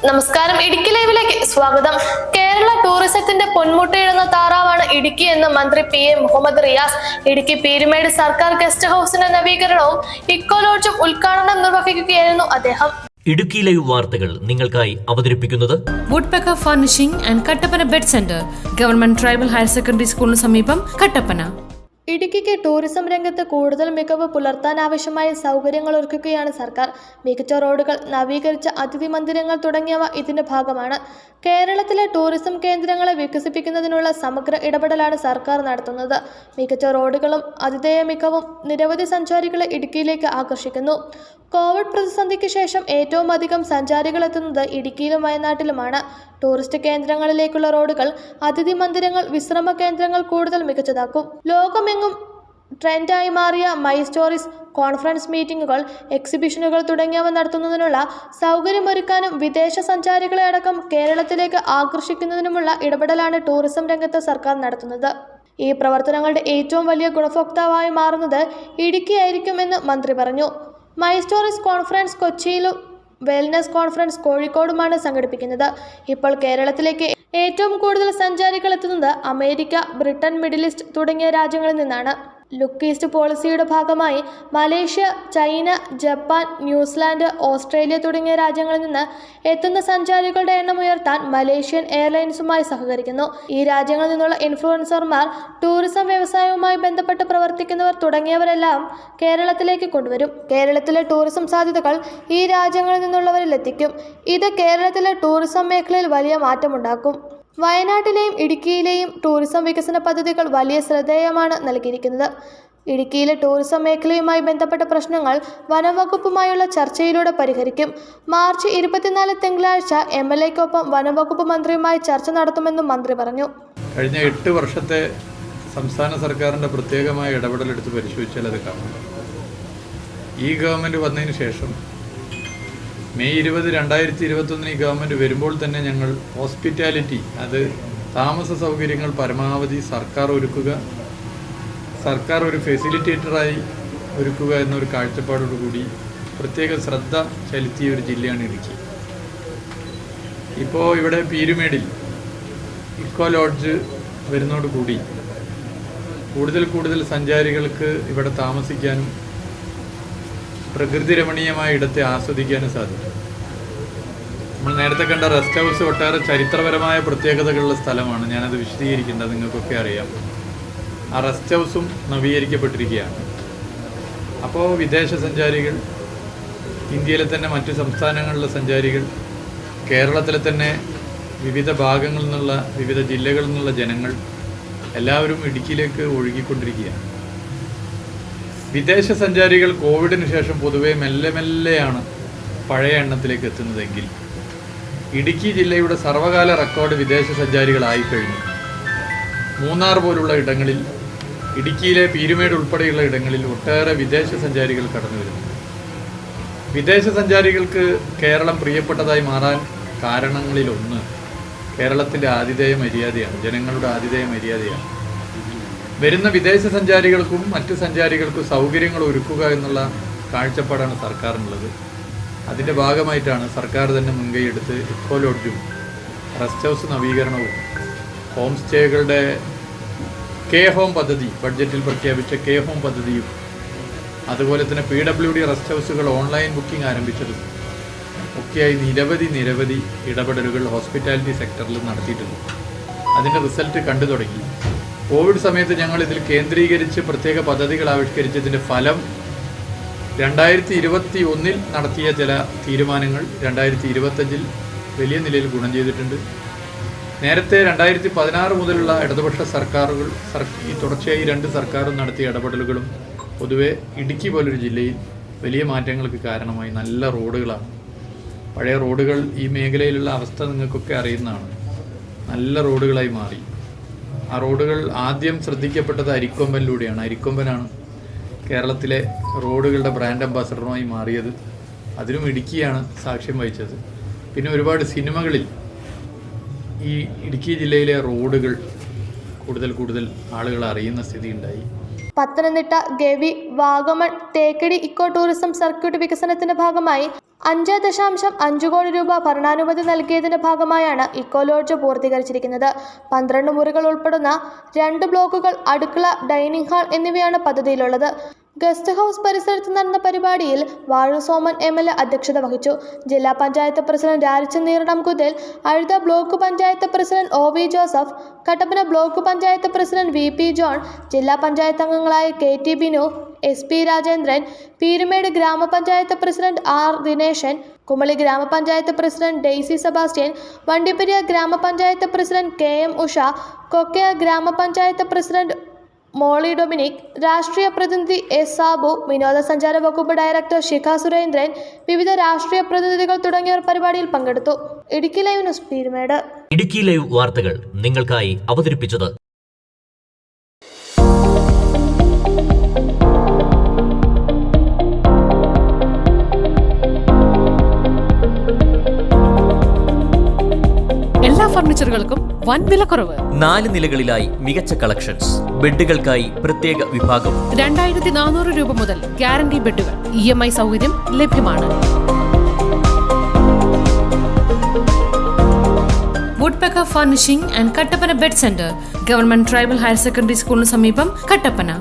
നമസ്കാരം, ഇടുക്കി ലൈവിലേക്ക് സ്വാഗതം. കേരള ടൂറിസത്തിന്റെ പൊന്മുട്ടയിടുന്ന താറാവാണ് ഇടുക്കി എന്ന് മന്ത്രി PM മുഹമ്മദ് റിയാസ്. ഇടുക്കി പീരുമേട് സർക്കാർ ഗസ്റ്റ് ഹൌസിന്റെ നവീകരണവും ഇക്കോ ലോഡ്ജും ഉദ്ഘാടനം നിർവഹിക്കുകയായിരുന്നു അദ്ദേഹം. ഇടുക്കി ലൈവ് വാർത്തകൾ നിങ്ങൾക്കായി അവതരിപ്പിക്കുന്നത് woodpecker furnishing and Kattappana bed centre, government tribal higher secondary സ്കൂളിന് സമീപം, കട്ടപ്പന. ഇടുക്കിക്ക് ടൂറിസം രംഗത്ത് കൂടുതൽ മികവ് പുലർത്താനാവശ്യമായ സൗകര്യങ്ങൾ ഒരുക്കുകയാണ് സർക്കാർ. മികച്ച റോഡുകൾ, നവീകരിച്ച അതിഥി മന്ദിരങ്ങൾ തുടങ്ങിയവ ഇതിന്റെ ഭാഗമാണ്. കേരളത്തിലെ ടൂറിസം കേന്ദ്രങ്ങളെ വികസിപ്പിക്കുന്നതിനുള്ള സമഗ്ര ഇടപെടലാണ് സർക്കാർ നടത്തുന്നത്. മികച്ച റോഡുകളും അതിഥേയ മികവും നിരവധി സഞ്ചാരികളെ ഇടുക്കിയിലേക്ക് ആകർഷിക്കുന്നു. കോവിഡ് പ്രതിസന്ധിക്ക് ശേഷം ഏറ്റവും അധികം സഞ്ചാരികൾ എത്തുന്നത് ഇടുക്കിയിലും വയനാട്ടിലുമാണ്. ടൂറിസ്റ്റ് കേന്ദ്രങ്ങളിലേക്കുള്ള റോഡുകൾ, അതിഥി മന്ദിരങ്ങൾ, വിശ്രമ കേന്ദ്രങ്ങൾ കൂടുതൽ മികച്ചതാക്കും. ലോകമെങ്ങും ട്രെൻഡായി മാറിയ മൈ സ്റ്റോറീസ്, കോൺഫറൻസ് മീറ്റിംഗുകൾ, എക്സിബിഷനുകൾ തുടങ്ങിയവ നടത്തുന്നതിനുള്ള സൗകര്യമൊരുക്കാനും വിദേശ സഞ്ചാരികളെ അടക്കം കേരളത്തിലേക്ക് ആകർഷിക്കുന്നതിനുമുള്ള ഇടപെടലാണ് ടൂറിസം രംഗത്ത് സർക്കാർ നടത്തുന്നത്. ഈ പ്രവർത്തനങ്ങളുടെ ഏറ്റവും വലിയ ഗുണഭോക്താവായി മാറുന്നത് ഇടുക്കിയായിരിക്കും എന്ന് മന്ത്രി പറഞ്ഞു. മൈ സ്റ്റോറീസ് കോൺഫറൻസ് കൊച്ചിയിലും വെൽനസ് കോൺഫറൻസ് കോഴിക്കോടുമാണ് സംഘടിപ്പിക്കുന്നത്. ഇപ്പോൾ കേരളത്തിലേക്ക് ഏറ്റവും കൂടുതൽ സഞ്ചാരികൾ എത്തുന്നത് അമേരിക്ക, ബ്രിട്ടൻ, മിഡിൽ ഈസ്റ്റ് തുടങ്ങിയ രാജ്യങ്ങളിൽ നിന്നാണ്. ലുക്ക് ഈസ്റ്റ് പോളിസിയുടെ ഭാഗമായി Malaysia, China, Japan, New Zealand, Australia തുടങ്ങിയ രാജ്യങ്ങളിൽ നിന്ന് എത്തുന്ന സഞ്ചാരികളുടെ എണ്ണം ഉയർത്താൻ മലേഷ്യൻ എയർലൈൻസുമായി സഹകരിക്കുന്നു. ഈ രാജ്യങ്ങളിൽ നിന്നുള്ള ഇൻഫ്ലുവൻസർമാർ, ടൂറിസം വ്യവസായവുമായി ബന്ധപ്പെട്ട് പ്രവർത്തിക്കുന്നവർ തുടങ്ങിയവരെല്ലാം കേരളത്തിലേക്ക് കൊണ്ടുവരും. കേരളത്തിലെ ടൂറിസം സാധ്യതകൾ ഈ രാജ്യങ്ങളിൽ നിന്നുള്ളവരിൽ എത്തിക്കും. ഇത് കേരളത്തിലെ ടൂറിസം മേഖലയിൽ വലിയ മാറ്റമുണ്ടാക്കും. വയനാട്ടിലെയും ഇടുക്കിയിലെയും ടൂറിസം വികസന പദ്ധതികൾ വലിയ ശ്രദ്ധേയമാണ് നൽകിയിരിക്കുന്നത്. ഇടുക്കിയിലെ ടൂറിസം മേഖലയുമായി ബന്ധപ്പെട്ട പ്രശ്നങ്ങൾ വനംവകുപ്പുമായുള്ള ചർച്ചയിലൂടെ പരിഹരിക്കും. മാർച്ച് 24 തിങ്കളാഴ്ച MLAക്കൊപ്പം വനംവകുപ്പ് മന്ത്രിയുമായി ചർച്ച നടത്തുമെന്നും മന്ത്രി പറഞ്ഞു. കഴിഞ്ഞ 8 വർഷത്തെ സംസ്ഥാന സർക്കാരിൻ്റെ പ്രത്യേകമായ ഇടപെടലെടുത്ത് പരിശോധിച്ചാൽ അത് കാണാം. ഈ ഗവൺമെൻറ് വന്നതിന് ശേഷം മെയ് 20, 2021 ഈ ഗവൺമെൻറ് വരുമ്പോൾ തന്നെ ഞങ്ങൾ ഹോസ്പിറ്റാലിറ്റി, അത് താമസ സൗകര്യങ്ങൾ പരമാവധി സർക്കാർ ഒരുക്കുക, സർക്കാർ ഒരു ഫെസിലിറ്റേറ്ററായി ഒരുക്കുക എന്നൊരു കാഴ്ചപ്പാടോടുകൂടി പ്രത്യേക ശ്രദ്ധ ചെലുത്തിയ ഒരു ജില്ലയാണ് ഇടുക്കി. ഇപ്പോൾ ഇവിടെ പീരുമേടിൽ ഇക്കോ ലോഡ്ജ് വരുന്നതോടുകൂടി കൂടുതൽ സഞ്ചാരികൾക്ക് ഇവിടെ താമസിക്കാനും പ്രകൃതി രമണീയമായ ഇടത്തെ ആസ്വദിക്കാനും സാധിക്കും. നമ്മൾ നേരത്തെ കണ്ട റെസ്റ്റ് ഹൗസ് ഒട്ടേറെ ചരിത്രപരമായ പ്രത്യേകതകളുള്ള സ്ഥലമാണ്. ഞാനത് വിശദീകരിക്കേണ്ടത് നിങ്ങൾക്കൊക്കെ അറിയാം. ആ റെസ്റ്റ് ഹൗസും നവീകരിക്കപ്പെട്ടിരിക്കുകയാണ്. അപ്പോൾ വിദേശ സഞ്ചാരികൾ, ഇന്ത്യയിലെ തന്നെ മറ്റ് സംസ്ഥാനങ്ങളിലെ സഞ്ചാരികൾ, കേരളത്തിലെ തന്നെ വിവിധ ഭാഗങ്ങളിൽ നിന്നുള്ള, വിവിധ ജില്ലകളിൽ നിന്നുള്ള ജനങ്ങൾ എല്ലാവരും ഇടുക്കിയിലേക്ക് ഒഴുകിക്കൊണ്ടിരിക്കുകയാണ്. വിദേശ സഞ്ചാരികൾ കോവിഡിന് ശേഷം പൊതുവെ മെല്ലെയാണ് പഴയ എണ്ണത്തിലേക്ക് എത്തുന്നതെങ്കിൽ ഇടുക്കി ജില്ലയുടെ സർവകാല റെക്കോർഡ് വിദേശ സഞ്ചാരികളായിക്കഴിഞ്ഞു. മൂന്നാർ പോലുള്ള ഇടങ്ങളിൽ, ഇടുക്കിയിലെ പീരുമേട് ഉൾപ്പെടെയുള്ള ഇടങ്ങളിൽ ഒട്ടേറെ വിദേശ സഞ്ചാരികൾ കടന്നു വരുന്നു. വിദേശ സഞ്ചാരികൾക്ക് കേരളം പ്രിയപ്പെട്ടതായി മാറാൻ കാരണങ്ങളിലൊന്ന് കേരളത്തിൻ്റെ ആതിഥേയ മര്യാദയാണ്, ജനങ്ങളുടെ ആതിഥേയ മര്യാദയാണ്. വരുന്ന വിദേശ സഞ്ചാരികൾക്കും മറ്റ് സഞ്ചാരികൾക്കും സൗകര്യങ്ങൾ ഒരുക്കുക എന്നുള്ള കാഴ്ചപ്പാടാണ് സർക്കാരിനുള്ളത്. അതിൻ്റെ ഭാഗമായിട്ടാണ് സർക്കാർ തന്നെ മുൻകൈയെടുത്ത് ഇക്കോ ലോഡ്ജും റെസ്റ്റ് ഹൗസ് നവീകരണവും ഹോം സ്റ്റേകളുടെ ഹോം പദ്ധതി, ബഡ്ജറ്റിൽ പ്രഖ്യാപിച്ച ഹോം പദ്ധതിയും, അതുപോലെ തന്നെ PWD റെസ്റ്റ് ഹൗസുകൾ ഓൺലൈൻ ബുക്കിംഗ് ആരംഭിച്ചതും ഒക്കെയായി നിരവധി ഇടപെടലുകൾ ഹോസ്പിറ്റാലിറ്റി സെക്ടറിൽ നടത്തിയിട്ടുണ്ട്. അതിൻ്റെ റിസൾട്ട് കണ്ടു തുടങ്ങി. കോവിഡ് സമയത്ത് ഞങ്ങൾ ഇതിൽ കേന്ദ്രീകരിച്ച് പ്രത്യേക പദ്ധതികൾ ആവിഷ്കരിച്ചതിൻ്റെ ഫലം 2021 നടത്തിയ ചില തീരുമാനങ്ങൾ 2025 വലിയ നിലയിൽ ഗുണം ചെയ്തിട്ടുണ്ട്. നേരത്തെ 2016 മുതലുള്ള ഇടതുപക്ഷ സർക്കാരുകൾ, ഈ തുടർച്ചയായി 2 സർക്കാരും നടത്തിയ ഇടപെടലുകളും പൊതുവെ ഇടുക്കി പോലൊരു ജില്ലയിൽ വലിയ മാറ്റങ്ങൾക്ക് കാരണമായി. നല്ല റോഡുകളാണ്. പഴയ റോഡുകൾ, ഈ മേഖലയിലുള്ള അവസ്ഥ നിങ്ങൾക്കൊക്കെ അറിയുന്നതാണ്, നല്ല റോഡുകളായി മാറി. ആ റോഡുകൾ ആദ്യം ശ്രദ്ധിക്കപ്പെട്ടത് അരിക്കൊമ്പനിലൂടെയാണ്. അരിക്കൊമ്പനാണ് കേരളത്തിലെ റോഡുകളുടെ ബ്രാൻഡ് അംബാസഡറുമായി മാറിയത്. അതിനും ഇടുക്കിയാണ് സാക്ഷ്യം വഹിച്ചത്. പിന്നെ ഒരുപാട് സിനിമകളിൽ ഈ ഇടുക്കി ജില്ലയിലെ റോഡുകൾ കൂടുതൽ ആളുകൾ അറിയുന്ന സ്ഥിതി ഉണ്ടായി. Pathanamthitta, Gavi, Vagamon, Thekkady eco tourism circuit വികസനത്തിന്റെ ഭാഗമായി 5.5 കോടി രൂപ ഭരണാനുമതി നൽകിയതിന്റെ ഭാഗമായാണ് ഇക്കോ ലോഡ്ജ് പൂർത്തീകരിച്ചിരിക്കുന്നത്. 12 മുറികൾ ഉൾപ്പെടുന്ന 2 ബ്ലോക്കുകൾ, അടുക്കള, ഡൈനിങ് ഹാൾ എന്നിവയാണ് പദ്ധതിയിലുള്ളത്. ഗസ്റ്റ് ഹൗസ് പരിസരത്ത് നടന്ന പരിപാടിയിൽ വാഴൂർ സോമൻ MLA അധ്യക്ഷത വഹിച്ചു. ജില്ലാ പഞ്ചായത്ത് പ്രസിഡന്റ് രാജചന്ദ്രൻ നമ്പൂതിരി, അഴുത block panchayat president OV Joseph, Kattappana block panchayat president VP John, ജില്ലാ പഞ്ചായത്ത് അംഗങ്ങളായ KT ബിനു, SP രാജേന്ദ്രൻ, പീരുമേട് ഗ്രാമപഞ്ചായത്ത് പ്രസിഡന്റ് R ദിനേശൻ, കുമളി ഗ്രാമപഞ്ചായത്ത് പ്രസിഡന്റ് ഡെയ്സി സെബാസ്റ്റ്യൻ, വണ്ടിപ്പെരിയ ഗ്രാമപഞ്ചായത്ത് പ്രസിഡന്റ് KM ഉഷ, കൊക്കയ ഗ്രാമപഞ്ചായത്ത് പ്രസിഡന്റ് മോളി ഡൊമിനിക്, രാഷ്ട്രീയ പ്രതിനിധി S സാബു, വിനോദസഞ്ചാര വകുപ്പ് ഡയറക്ടർ ശിഖ സുരേന്ദ്രൻ, വിവിധ രാഷ്ട്രീയ പ്രതിനിധികൾ തുടങ്ങിയവർ പരിപാടിയിൽ പങ്കെടുത്തു. Idukki live news Peermade. Idukki live വാർത്തകൾ നിങ്ങൾക്കായി അവതരിപ്പിച്ചത് എല്ലാ ഫർണിച്ചറുകൾക്കും വൻ വിലക്കുറവ്. 4 നിലകളിലായി മികച്ച കളക്ഷൻസ്. ബെഡുകൾക്കായി പ്രത്യേക വിഭാഗം. 2400 രൂപ മുതൽ ഗ്യാരണ്ടി ബെഡുകൾ. EMI സൗകര്യം ലഭ്യമാണ്. Woodpecker furnishing and Kattappana bed centre, government tribal higher secondary സ്കൂളിന് സമീപം, കട്ടപ്പന.